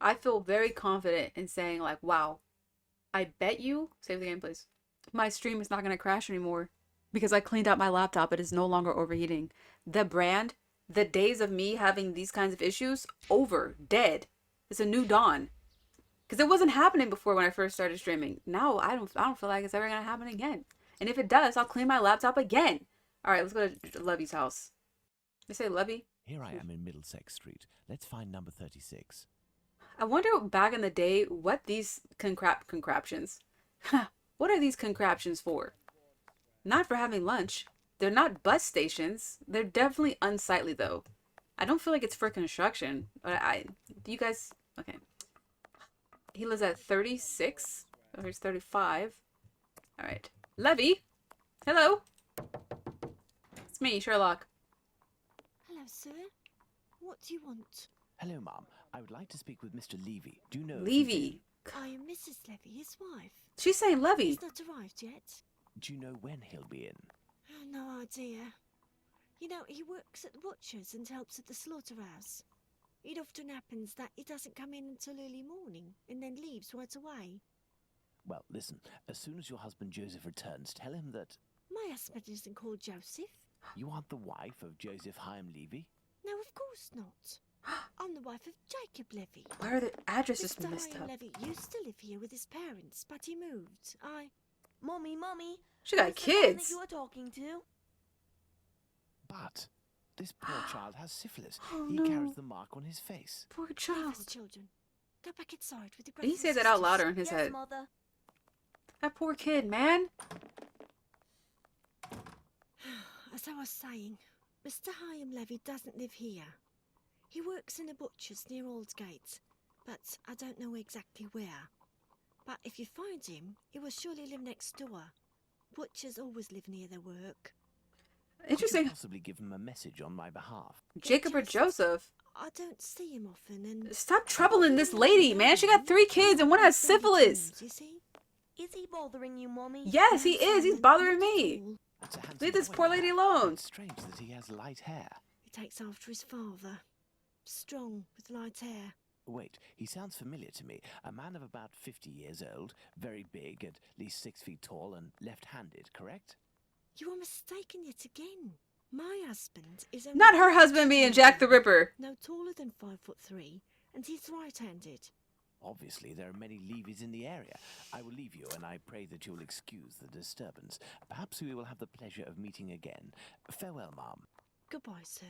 I feel very confident in saying like, wow, I bet you, save the game please, my stream is not going to crash anymore because I cleaned out my laptop. It is no longer overheating. The brand, the days of me having these kinds of issues, over, dead. It's a new dawn. Because it wasn't happening before when I first started streaming. Now I don't feel like it's ever gonna happen again. And if it does, I'll clean my laptop again. All right, let's go to Levy's house. They say Levy. Here I am in Middlesex Street. Let's find number 36. I wonder back in the day what these concraptions. What are these concraptions for? Not for having lunch. They're not bus stations. They're definitely unsightly though. I don't feel like it's for construction. But do you guys? Okay. He lives at 36. Oh, he's 35. All right. Levy. Hello. It's me, Sherlock. Hello, sir. What do you want? Hello, Mom. I would like to speak with Mr. Levy. Do you know if he's Levy. I am Mrs. Levy, his wife. She's saying Levy. He's not arrived yet. in? Do you know when he'll be in? Oh, no idea. You know, he works at the butcher's and helps at the slaughterhouse. It often happens that he doesn't come in until early morning and then leaves right away. Well, listen. As soon as your husband Joseph returns, tell him that My husband isn't called Joseph. you aren't the wife of Joseph Hyam Levy. No, of course not. I'm the wife of Jacob Levy. Why are the addresses Mr. messed Hyam up? Levy used to live here with his parents, but he moved. Mommy, She got who's the man that kids. you were talking to? But this poor child has syphilis. Oh, He no. carries the mark on his face. Poor Leave child. us, children. Go back inside with the He brothers said and that out sisters. louder in his Yes, head. Mother. That poor kid, man. As I was saying, Mr. Hyam Levy doesn't live here. He works in a butcher's near Aldgate, but I don't know exactly where. But if you find him, he will surely live next door. Butchers always live near their work. Could you Interesting. possibly give him a message on my behalf? Jacob or Joseph? I don't see him often, and Stop troubling this lady, man. She got 3 kids and one has syphilis. You see? Is he bothering you, Mommy? Yes, he is. He's bothering me. That's a handsome Leave this boy, poor that. lady alone. It's strange that he has light hair. He takes after his father. Strong, with light hair. Wait, he sounds familiar to me. A man of about 50 years old, very big, at least 6 feet tall, and left-handed, correct? You are mistaken yet again. My husband is only Not her 5 husband foot being 3, Jack the Ripper. no taller than 5'3", and he's right-handed. Obviously, there are many Levies in the area. I will leave you, and I pray that you'll excuse the disturbance. Perhaps we will have the pleasure of meeting again. Farewell, Mom. Goodbye, sir.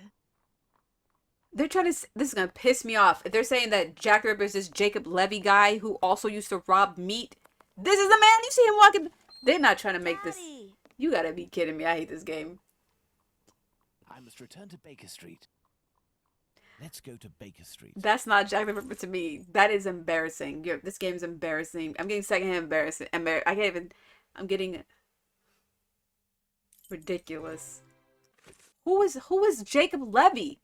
They're trying to. This is gonna piss me off. If they're saying that Jack the Ripper is this Jacob Levy guy who also used to rob meat, this is the man. You see him walking. They're not trying to make this. Daddy. You gotta be kidding me. I hate this game. I must return to Baker Street. Let's go to Baker Street. That's not Jack the Ripper to me. That is embarrassing. This game is embarrassing. I'm getting secondhand embarrassing. I can't even. I'm getting ridiculous. Who is Jacob Levy?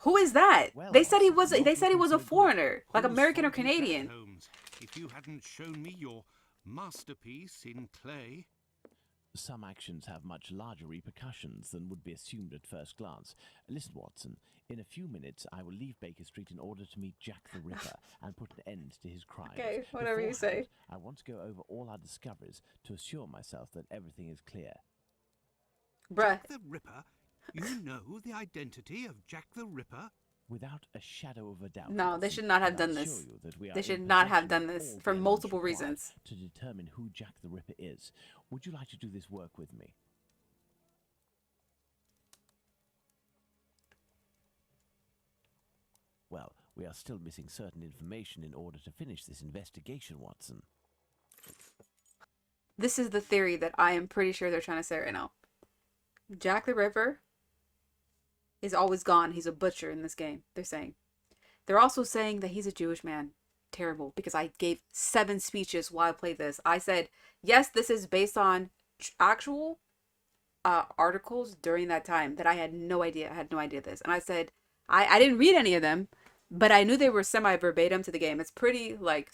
Who is that? Well, They said he was. Watson, They said he was a so good. foreigner, like Whose American or fault is that, Canadian. Holmes, if you hadn't shown me your masterpiece in clay. Some actions have much larger repercussions than would be assumed at first glance. Listen, Watson, in a few minutes I will leave Baker Street in order to meet Jack the Ripper and put an end to his crimes. Okay, whatever you say. Beforehand, I want to go over all our discoveries to assure myself that everything is clear. Bruh. The Ripper? You know the identity of Jack the Ripper? Without a shadow of a doubt. No, they Watson, should not have and I done this. assure you that we are They in should not have possession done of this all for the multiple evidence required reasons. to determine who Jack the Ripper is. Would you like to do this work with me? Well, we are still missing certain information in order to finish this investigation, Watson. This is the theory that I am pretty sure they're trying to say right now. Jack the Ripper is always gone. He's a butcher in this game, they're saying. They're also saying that he's a Jewish man. Terrible, because I gave 7 speeches while I played this. I said, yes, this is based on actual articles during that time that I had no idea. I had no idea this. And I said, I didn't read any of them, but I knew they were semi-verbatim to the game. It's pretty like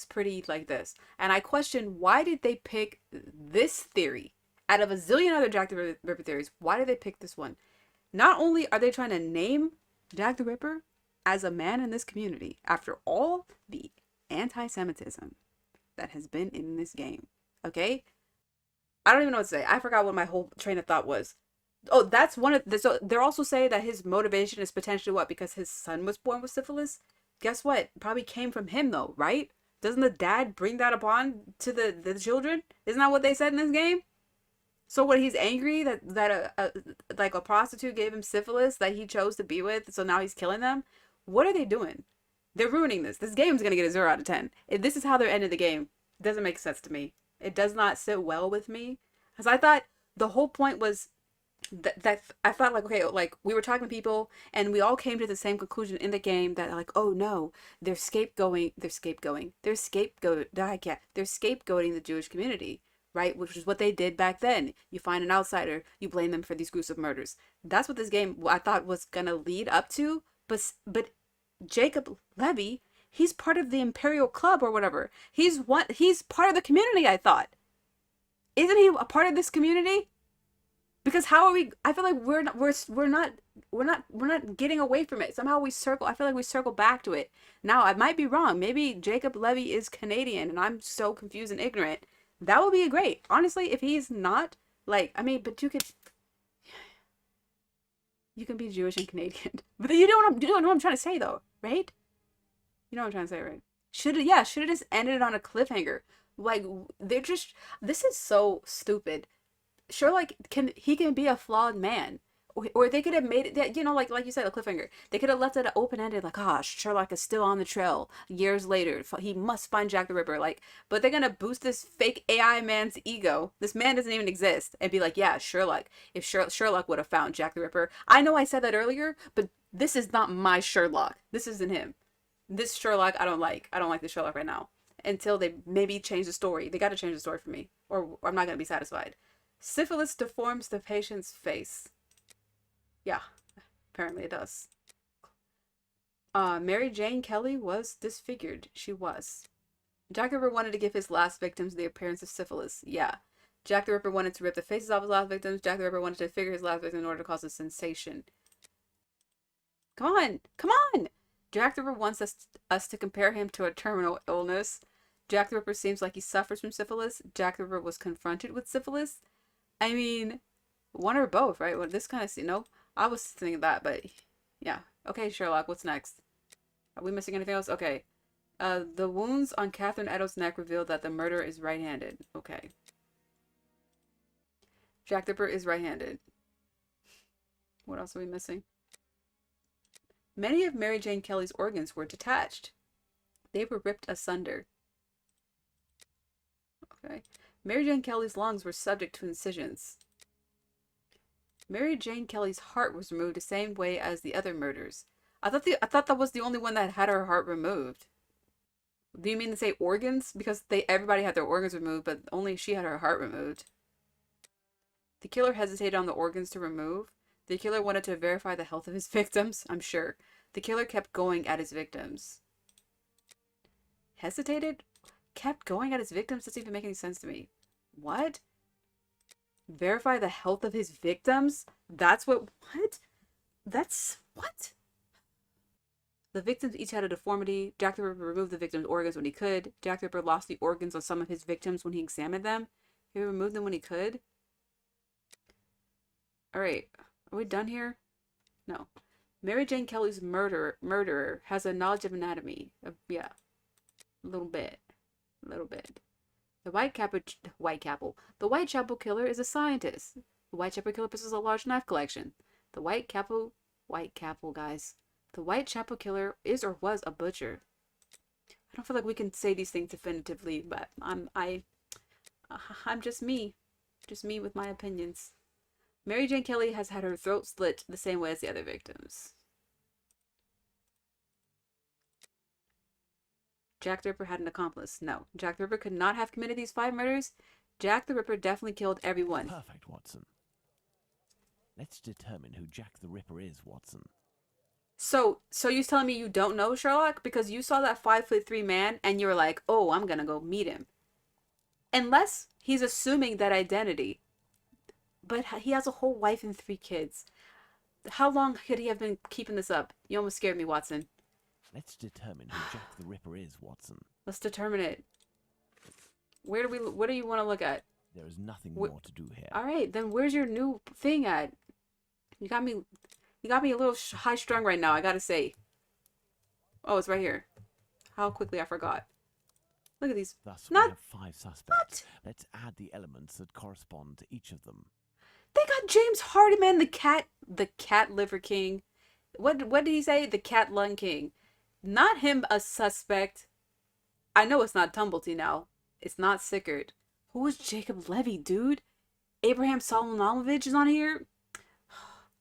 this. And I questioned, why did they pick this theory out of a zillion other Jack the Ripper theories? Why did they pick this one? Not only are they trying to name Jack the Ripper as a man in this community, after all the anti-Semitism that has been in this game. Okay? I don't even know what to say. I forgot what my whole train of thought was. Oh, that's one of the. So they're also saying that his motivation is potentially what? Because his son was born with syphilis? Guess what? Probably came from him, though, right? Doesn't the dad bring that upon to the children? Isn't that what they said in this game? So when he's angry that like a prostitute gave him syphilis that he chose to be with, so now he's killing them. What are they doing? They're ruining this. This game's gonna get a 0 out of 10. If this is how they're ending the game, it doesn't make sense to me. It does not sit well with me, because I thought the whole point was that I felt like, okay, like we were talking to people and we all came to the same conclusion in the game that like, oh no, they're scapegoating the Jewish community, right? Which is what they did back then. You find an outsider, you blame them for these gruesome murders. That's what this game I thought was gonna lead up to, but Jacob Levy, he's part of the Imperial Club or whatever. He's part of the community, I thought. Isn't he a part of this community? Because how are we? I feel like we're not getting away from it. Somehow we circle. I feel like we circle back to it. Now I might be wrong. Maybe Jacob Levy is Canadian, and I'm so confused and ignorant. That would be great, honestly. If he's not, like, I mean, but you can be Jewish and Canadian. But you don't know what I'm trying to say, though, right? You know what I'm trying to say, right? Should have just ended on a cliffhanger. Like this is so stupid. Sherlock can be a flawed man, or they could have made it that, like you said, a cliffhanger. They could have left it open ended, like, Sherlock is still on the trail years later. He must find Jack the Ripper. Like, but they're gonna boost this fake AI man's ego. This man doesn't even exist, and be like, yeah, Sherlock. If Sherlock would have found Jack the Ripper, I know I said that earlier, but this is not my Sherlock. This isn't him. This Sherlock, I don't like. I don't like this Sherlock right now. Until they maybe change the story. They got to change the story for me, or I'm not gonna be satisfied. Syphilis deforms the patient's face. Yeah, apparently it does. Mary Jane Kelly was disfigured. She was. Jack the Ripper wanted to give his last victims the appearance of syphilis. Yeah. Jack the Ripper wanted to rip the faces off his last victims. Jack the Ripper wanted to figure his last victim in order to cause a sensation. Come on! Come on! Jack the Ripper wants us to compare him to a terminal illness. Jack the Ripper seems like he suffers from syphilis. Jack the Ripper was confronted with syphilis. I mean, one or both, right? Well, this kind of, I was thinking that, but yeah. Okay, Sherlock, what's next? Are we missing anything else? Okay. The wounds on Catherine Eddowes' neck revealed that the murderer is right-handed. Okay. Jack the Ripper is right-handed. What else are we missing? Many of Mary Jane Kelly's organs were detached. They were ripped asunder. Okay. Mary Jane Kelly's lungs were subject to incisions. Mary Jane Kelly's heart was removed the same way as the other murders. I thought that was the only one that had her heart removed. Do you mean to say organs? Because everybody had their organs removed, but only she had her heart removed. The killer hesitated on the organs to remove. The killer wanted to verify the health of his victims, I'm sure. The killer kept going at his victims. Hesitated? Kept going at his victims? Doesn't even make any sense to me. What? Verify the health of his victims? That's what? That's what? The victims each had a deformity. Jack the Ripper removed the victims' organs when he could. Jack the Ripper lost the organs of some of his victims when he examined them. He removed them when he could. Alright. Are we done here? No. Mary Jane Kelly's murderer has a knowledge of anatomy. Yeah. A little bit. The Whitechapel killer is a scientist. The Whitechapel killer possesses a large knife collection. The Whitechapel guys. The Whitechapel killer is or was a butcher. I don't feel like we can say these things definitively, but I'm just me with my opinions. Mary Jane Kelly has had her throat slit the same way as the other victims. Jack the Ripper had an accomplice. No. Jack the Ripper could not have committed these 5 murders. Jack the Ripper definitely killed everyone. Perfect, Watson. Let's determine who Jack the Ripper is, Watson. So you're telling me you don't know Sherlock? Because you saw that 5'3" man and you were like, oh, I'm gonna go meet him. Unless he's assuming that identity. But he has a whole wife and 3 kids. How long could he have been keeping this up? You almost scared me, Watson. Let's determine who Jack the Ripper is, Watson. Let's determine it. What do you want to look at? There is nothing more to do here. All right, then where's your new thing at? You got me a little high strung right now, I gotta say. Oh, it's right here. How quickly I forgot. Look at these. Thus, we have 5 suspects. Let's add the elements that correspond to each of them. They got James Hardiman, the cat liver king. What did he say? The cat lung king. Not him a suspect. I know it's not Tumblety now. It's not Sickert. Who is Jacob Levy, dude? Abraham Solomonovich is on here.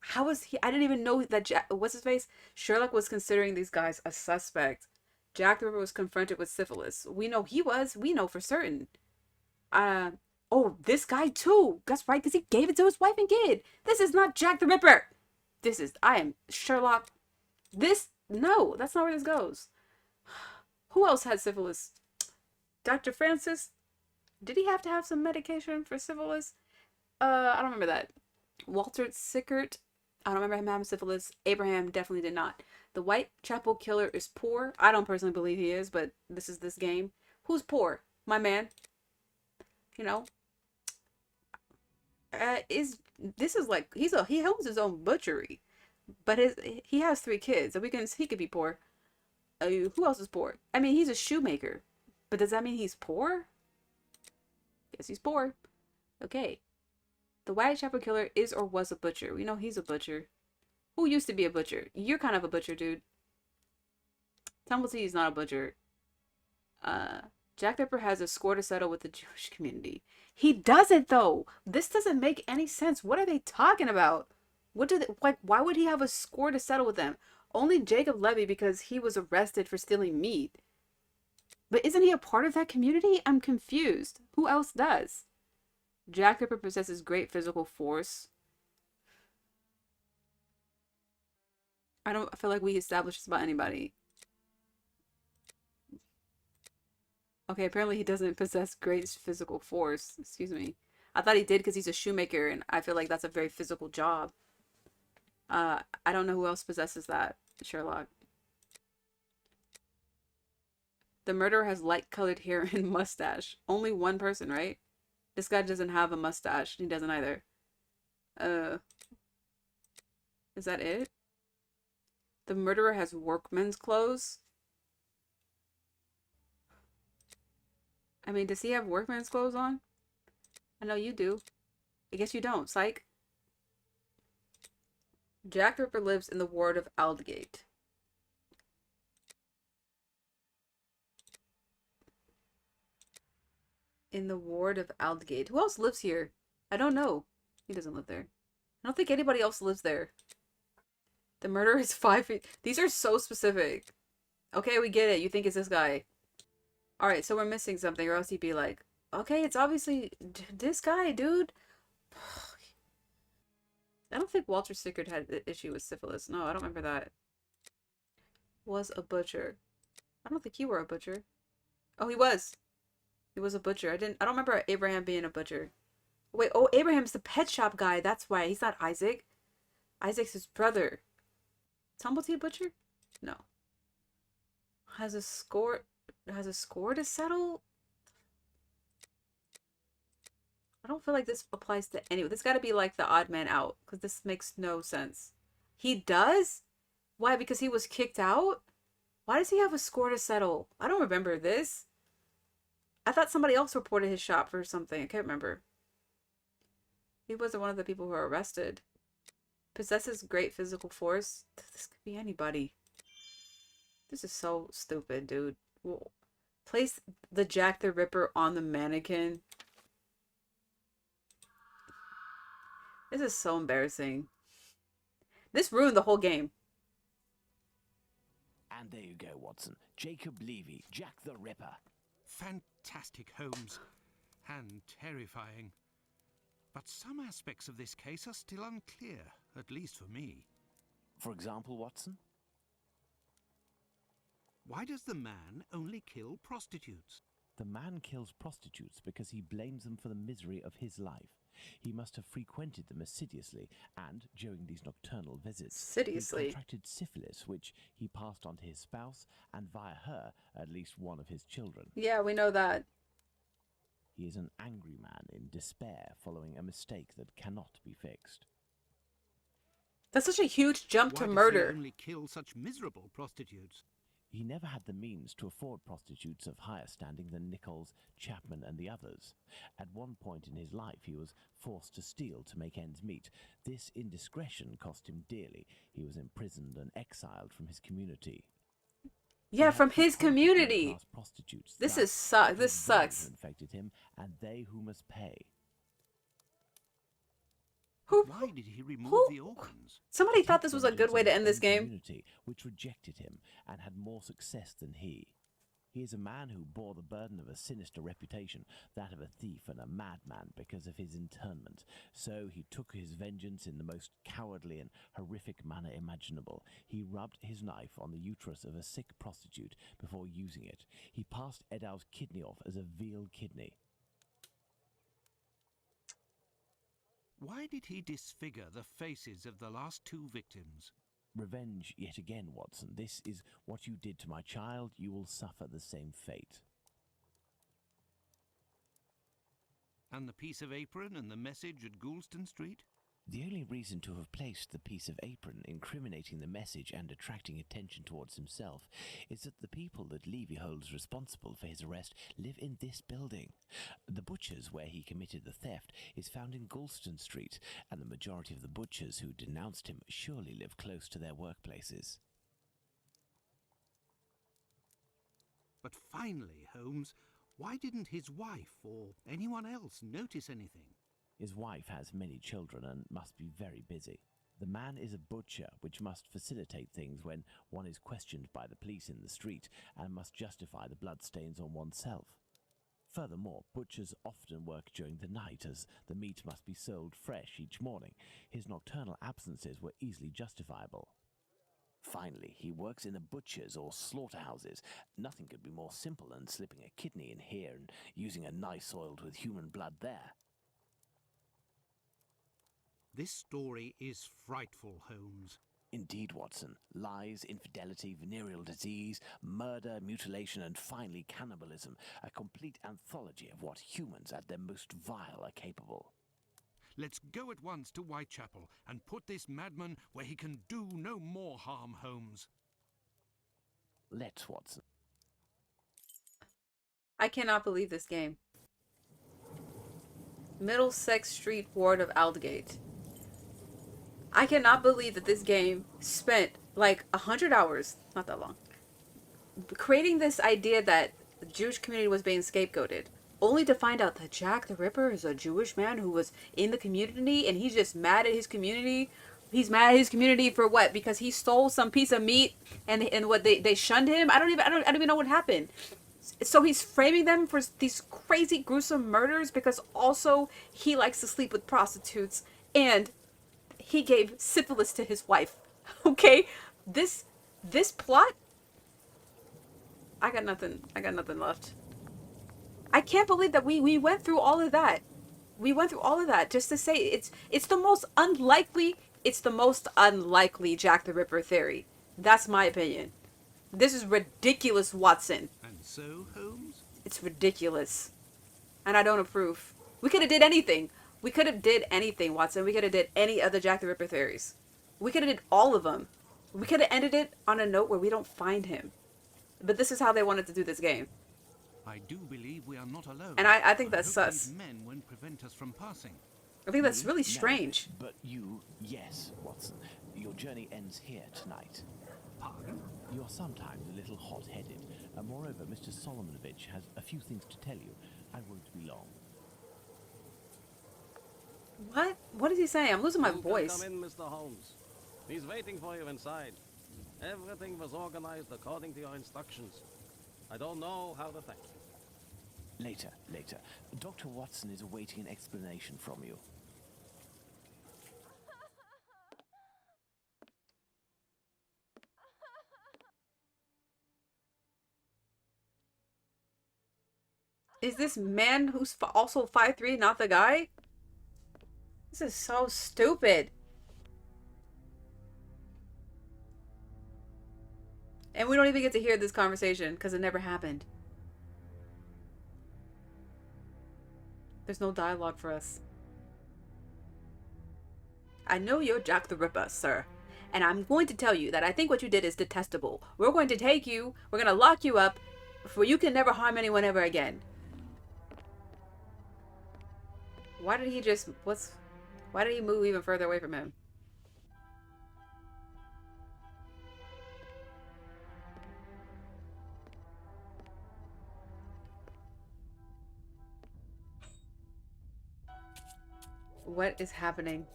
How is he? I didn't even know that what's his face? Sherlock was considering these guys a suspect. Jack the Ripper was confronted with syphilis. We know he was. We know for certain. Oh, this guy too. That's right, because he gave it to his wife and kid. This is not Jack the Ripper. I am Sherlock. No, that's not where this goes. Who else had syphilis? Dr. Francis? Did he have to have some medication for syphilis? I don't remember that. Walter Sickert? I don't remember him having syphilis. Abraham definitely did not. The Whitechapel killer is poor. I don't personally believe he is, but this is this game. Who's poor? My man. You know. This is like he owns his own butchery, but he has 3 kids, so he could be poor. Who else is poor? I mean, he's a shoemaker, but does that mean he's poor? Yes, he's poor. Okay. The Whitechapel killer is or was a butcher. We know he's a butcher. Who used to be a butcher? You're kind of a butcher, dude. Tumblety is not a butcher. Jack the Ripper has a score to settle with the Jewish community. He doesn't, though. This doesn't make any sense. What are they talking about? Why would he have a score to settle with them? Only Jacob Levy because he was arrested for stealing meat. But isn't he a part of that community? I'm confused. Who else does? Jack the Ripper possesses great physical force. I feel like we established this about anybody. Okay, apparently he doesn't possess great physical force. Excuse me. I thought he did because he's a shoemaker, and I feel like that's a very physical job. I don't know who else possesses that, Sherlock. The murderer has light-colored hair and mustache. Only one person, right? This guy doesn't have a mustache. He doesn't either. Is that it? The murderer has workman's clothes. I mean, does he have workman's clothes on? I know you do. I guess you don't, psych. Jack the Ripper lives in the ward of Aldgate. In the ward of Aldgate. Who else lives here? I don't know. He doesn't live there. I don't think anybody else lives there. The murderer is 5 feet. These are so specific. Okay, we get it. You think it's this guy. Alright, so we're missing something, or else he'd be like, okay, it's obviously this guy, dude. I don't think Walter Sickert had an issue with syphilis. No, I don't remember that. Was a butcher. I don't think you were a butcher. Oh, he was. He was a butcher. I don't remember Abraham being a butcher. Wait, oh, Abraham's the pet shop guy. That's why. He's not Isaac. Isaac's his brother. Tumblety a butcher? No. Has a score to settle? I don't feel like this applies to anyone. This got to be like the odd man out, because this makes no sense. He does? Why? Because he was kicked out? Why does he have a score to settle? I don't remember this. I thought somebody else reported his shop for something. I can't remember. He wasn't one of the people who were arrested. Possesses great physical force. This could be anybody. This is so stupid, dude. Whoa. Place the Jack the Ripper on the mannequin. This is so embarrassing. This ruined the whole game. And there you go, Watson. Jacob Levy, Jack the Ripper. Fantastic, Holmes. And terrifying. But some aspects of this case are still unclear, at least for me. For example, Watson? Why does the man only kill prostitutes? The man kills prostitutes because he blames them for the misery of his life. He must have frequented them assiduously, and during these nocturnal visits, he Insidiously. contracted syphilis, which he passed on to his spouse, and via her, at least one of his children. Yeah, we know that. He is an angry man in despair following a mistake that cannot be fixed. That's such a huge jump to Why does murder. he only kill such miserable prostitutes? He never had the means to afford prostitutes of higher standing than Nichols, Chapman, and the others. At one point in his life, he was forced to steal to make ends meet. This indiscretion cost him dearly. He was imprisoned and exiled from his community. Yeah, from his community. Prostitutes. This Thus, is suck. it This was they sucks. who infected him, and they who must pay. Who? Why did he remove who- the organs? Somebody He thought took this was a good vengeance way on to his end this own game. community, which rejected him and had more success than he. He is a man who bore the burden of a sinister reputation, that of a thief and a madman, because of his internment. So he took his vengeance in the most cowardly and horrific manner imaginable. He rubbed his knife on the uterus of a sick prostitute before using it. He passed Edow's kidney off as a veal kidney. Why did he disfigure the faces of the last two victims? Revenge yet again, Watson. This is what you did to my child. You will suffer the same fate. And the piece of apron and the message at Goulston Street? The only reason to have placed the piece of apron incriminating the message and attracting attention towards himself is that the people that Levy holds responsible for his arrest live in this building. The butcher's where he committed the theft is found in Goulston Street, and the majority of the butchers who denounced him surely live close to their workplaces. But finally, Holmes, why didn't his wife or anyone else notice anything? His wife has many children and must be very busy. The man is a butcher, which must facilitate things when one is questioned by the police in the street and must justify the bloodstains on oneself. Furthermore, butchers often work during the night, as the meat must be sold fresh each morning. His nocturnal absences were easily justifiable. Finally, he works in the butchers or slaughterhouses. Nothing could be more simple than slipping a kidney in here and using a knife oiled with human blood there. This story is frightful, Holmes. Indeed, Watson. Lies, infidelity, venereal disease, murder, mutilation, and finally cannibalism. A complete anthology of what humans at their most vile are capable. Let's go at once to Whitechapel and put this madman where he can do no more harm, Holmes. Let's, Watson. I cannot believe this game. Middlesex Street, Ward of Aldgate. I cannot believe that this game spent like 100 hours, not that long, creating this idea that the Jewish community was being scapegoated, only to find out that Jack the Ripper is a Jewish man who was in the community and he's just mad at his community. He's mad at his community for what? Because he stole some piece of meat and what they shunned him. I don't even know what happened. So he's framing them for these crazy gruesome murders because also he likes to sleep with prostitutes and he gave syphilis to his wife. Okay? This plot, I got nothing left. I can't believe that we went through all of that. We went through all of that just to say it's the most unlikely Jack the Ripper theory. That's my opinion. This is ridiculous, Watson. And so, Holmes? It's ridiculous. And I don't approve. We could have did anything. We could have did anything, Watson. We could have did any other Jack the Ripper theories. We could have did all of them. We could have ended it on a note where we don't find him. But this is how they wanted to do this game. I do believe we are not alone. And I think that's hope sus. These men won't prevent us from passing. I think that's Me? really No, strange. but you, yes, Watson. Your journey ends here tonight. Pardon? You're sometimes a little hot-headed, and moreover, Mr. Solomonovich has a few things to tell you. I won't be long. What? What is he saying? I'm losing my You can voice. come in, Mr. Holmes. He's waiting for you inside. Everything was organized according to your instructions. I don't know how to thank you. Later. Dr. Watson is awaiting an explanation from you. Is this man who's also 5'3" not the guy? This is so stupid. And we don't even get to hear this conversation because it never happened. There's no dialogue for us. I know you're Jack the Ripper, sir. And I'm going to tell you that I think what you did is detestable. We're going to take you, we're going to lock you up, for you can never harm anyone ever again. Why did he just, why did he move even further away from him? What is happening?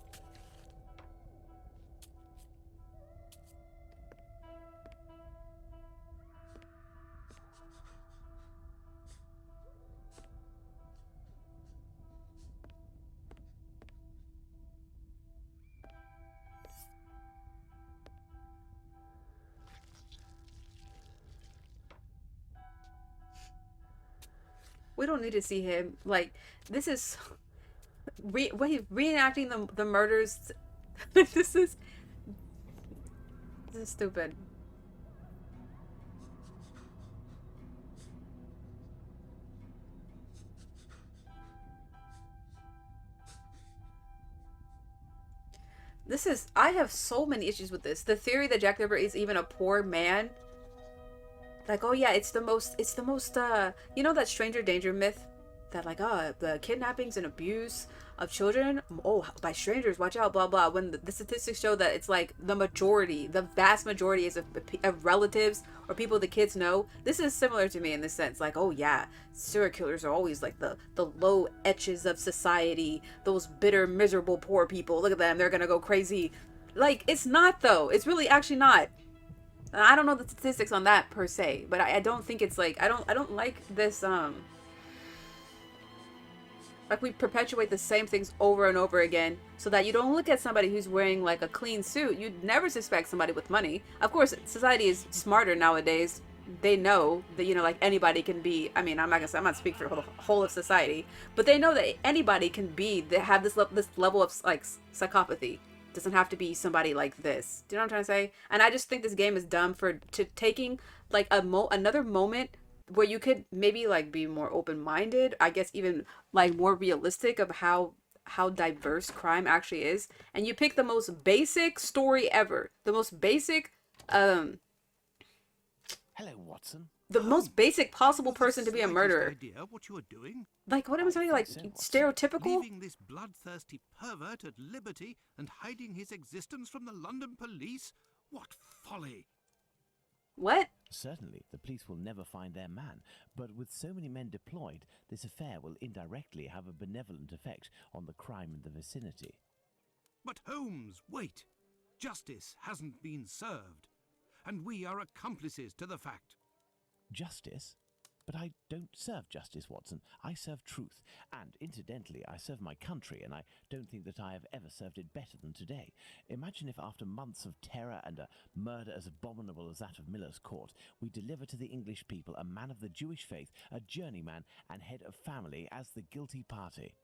We don't need to see him. Like, this is reenacting the murders. this is stupid. I have so many issues with this. The theory that Jack the Ripper is even a poor man. Like, oh yeah, it's the most, you know that stranger danger myth? That like, the kidnappings and abuse of children, oh, by strangers, watch out, blah, blah. When the statistics show that it's like the vast majority is of relatives or people the kids know. This is similar to me in this sense. Like, oh yeah, serial killers are always like the low etches of society, those bitter, miserable, poor people. Look at them, they're gonna go crazy. Like, it's not though. It's really actually not. I don't know the statistics on that per se, but I don't think it's like, I don't like this, like we perpetuate the same things over and over again so that you don't look at somebody who's wearing like a clean suit. You'd never suspect somebody with money. Of course, society is smarter nowadays. They know that, you know, like anybody can be, I mean, I'm not speaking for the whole of society, but they know that anybody can be, they have this level of like psychopathy. Doesn't have to be somebody like this. Do you know what I'm trying to say? And I just think this game is dumb for taking like another moment where you could maybe like be more open-minded, I guess even like more realistic of how diverse crime actually is, and you pick the most basic story ever, the most basic Hello, Watson. the most basic possible Have you the person to be a slightest murderer. idea what you are doing? Like, what am I telling you? Like, think so, Watson. stereotypical? Leaving this bloodthirsty pervert at liberty and hiding his existence from the London police? What folly! What? Certainly, the police will never find their man, but with so many men deployed, this affair will indirectly have a benevolent effect on the crime in the vicinity. But Holmes, wait! Justice hasn't been served, and we are accomplices to the fact. Justice? But I don't serve justice, Watson. I serve truth. And, incidentally, I serve my country, and I don't think that I have ever served it better than today. Imagine if after months of terror and a murder as abominable as that of Miller's Court, we deliver to the English people a man of the Jewish faith, a journeyman and head of family as the guilty party.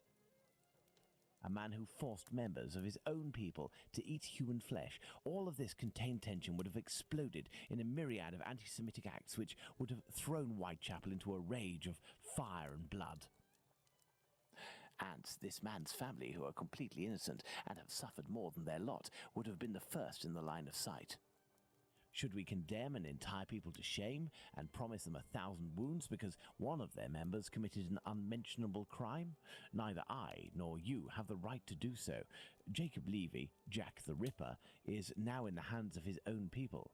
A man who forced members of his own people to eat human flesh. All of this contained tension would have exploded in a myriad of anti-Semitic acts which would have thrown Whitechapel into a rage of fire and blood. And this man's family, who are completely innocent and have suffered more than their lot, would have been the first in the line of sight. Should we condemn an entire people to shame and promise them 1,000 wounds because one of their members committed an unmentionable crime? Neither I nor you have the right to do so. Jacob Levy, Jack the Ripper, is now in the hands of his own people.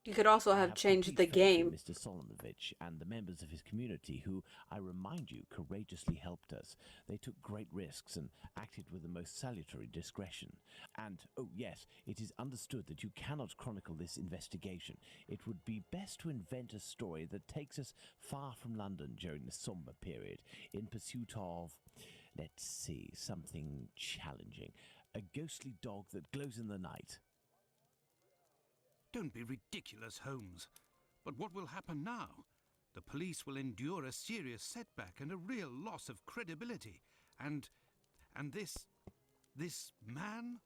You could also have changed the game. Mr. Solonovich and the members of his community who, I remind you, courageously helped us. They took great risks and acted with the most salutary discretion. And, oh yes, it is understood that you cannot chronicle this investigation. It would be best to invent a story that takes us far from London during the somber period, in pursuit of, let's see, something challenging. A ghostly dog that glows in the night. Don't be ridiculous, Holmes. But what will happen now? the police will endure a serious setback and a real loss of credibility. And this man?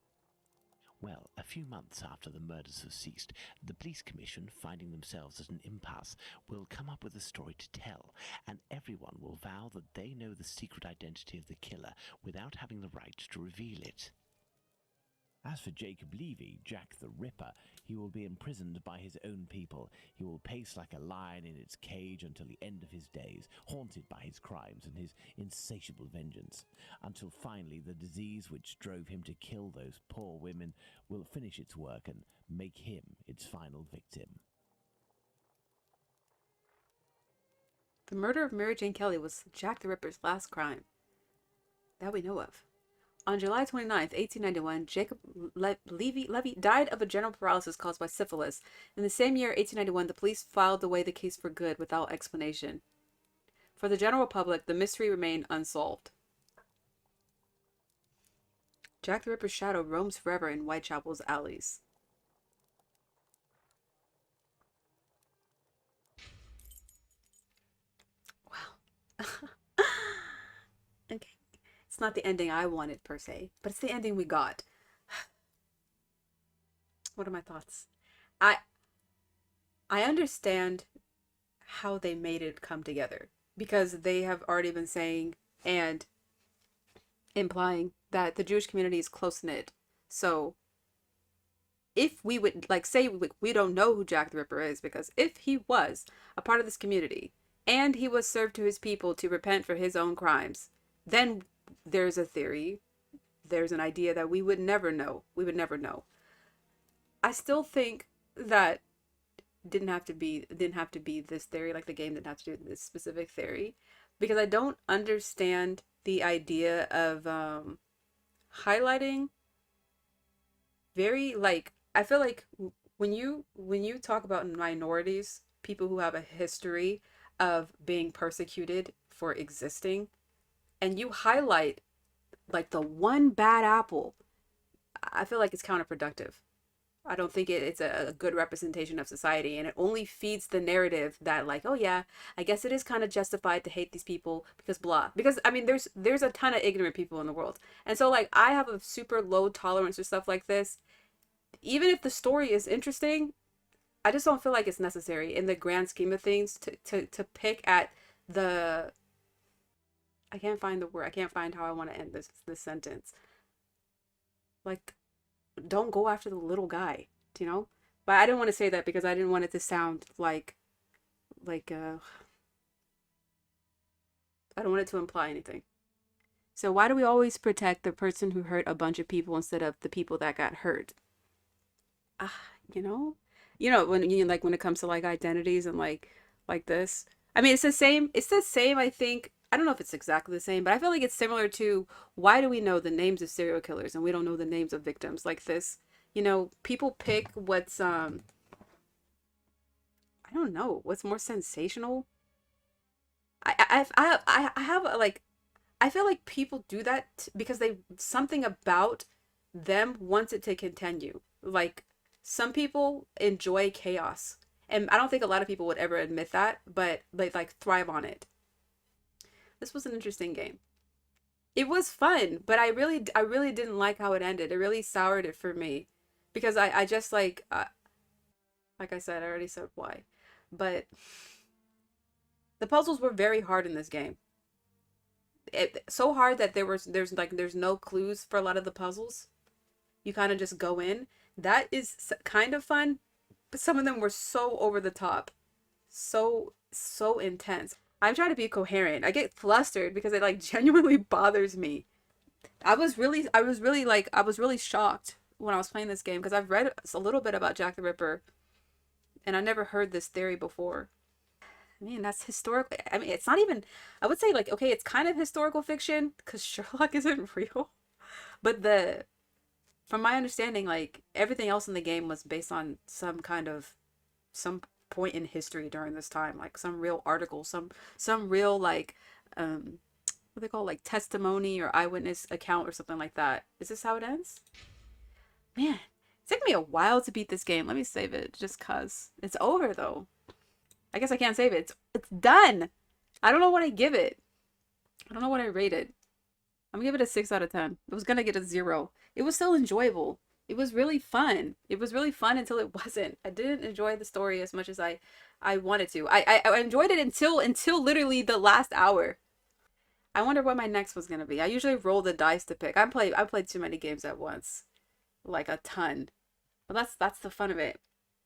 Well, a few months after the murders have ceased, the police commission, finding themselves at an impasse, will come up with a story to tell, and everyone will vow that they know the secret identity of the killer without having the right to reveal it. As for Jacob Levy, Jack the Ripper, he will be imprisoned by his own people. He will pace like a lion in its cage until the end of his days, haunted by his crimes and his insatiable vengeance, until finally the disease which drove him to kill those poor women will finish its work and make him its final victim. The murder of Mary Jane Kelly was Jack the Ripper's last crime that we know of. On July 29th, 1891, Jacob Levy died of a general paralysis caused by syphilis. In the same year, 1891, the police filed away the case for good without explanation. For the general public, the mystery remained unsolved. Jack the Ripper's shadow roams forever in Whitechapel's alleys. Wow. Okay. It's not the ending I wanted per se, but it's the ending we got. What are my thoughts? I understand how they made it come together, because they have already been saying and implying that the Jewish community is close-knit. So if we would, like, say we don't know who Jack the Ripper is, because if he was a part of this community and he was served to his people to repent for his own crimes, then there's a theory, there's an idea that we would never know. We would never know. I still think that didn't have to be this theory, like the game didn't have to do this specific theory, because I don't understand the idea of highlighting very, like, I feel like when you talk about minorities, people who have a history of being persecuted for existing, and you highlight like the one bad apple, I feel like it's counterproductive. I don't think it's a good representation of society, and it only feeds the narrative that, like, oh yeah, I guess it is kind of justified to hate these people because blah. Because I mean, there's a ton of ignorant people in the world, and so like I have a super low tolerance for stuff like this. Even if the story is interesting, I just don't feel like it's necessary in the grand scheme of things to pick at the. I can't find the word. I can't find how I want to end this sentence. Like, don't go after the little guy, you know? But I didn't want to say that because I didn't want it to sound like I don't want it to imply anything. So why do we always protect the person who hurt a bunch of people instead of the people that got hurt? You know? When when it comes to like identities and like this. I mean, it's the same, I think. I don't know if it's exactly the same, but I feel like it's similar to why do we know the names of serial killers and we don't know the names of victims like this? People pick what's I don't know, what's more sensational. I have like I feel like people do that because they something about them wants it to continue. Like some people enjoy chaos, and I don't think a lot of people would ever admit that, but they like thrive on it. This was an interesting game. It was fun, but I really didn't like how it ended. It really soured it for me because I just like I said, I already said why, but the puzzles were very hard in this game. So hard that there's no clues for a lot of the puzzles. You kind of just go in. That is kind of fun, but some of them were so over the top, so intense. I'm trying to be coherent. I get flustered because it like genuinely bothers me. I was really shocked when I was playing this game because I've read a little bit about Jack the Ripper and I never heard this theory before. I mean, that's historical. I mean, it's not even, I would say like, okay, it's kind of historical fiction because Sherlock isn't real. But from my understanding, like everything else in the game was based on some point in history during this time, like some real article, some real like what they call like testimony or eyewitness account or something like that. Is this how it ends? Man, it took me a while to beat this game. Let me save it just cause it's over though. I guess I can't save it. It's done. I don't know what I give it. I don't know what I rate it. I'm gonna give it a 6 out of 10. It was gonna get a 0. It was still enjoyable. It was really fun. It was really fun until it wasn't. I didn't enjoy the story as much as I wanted to. I enjoyed it until literally the last hour. I wonder what my next was gonna be. I usually roll the dice to pick. I played too many games at once, like a ton. But that's the fun of it.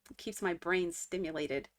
It keeps my brain stimulated.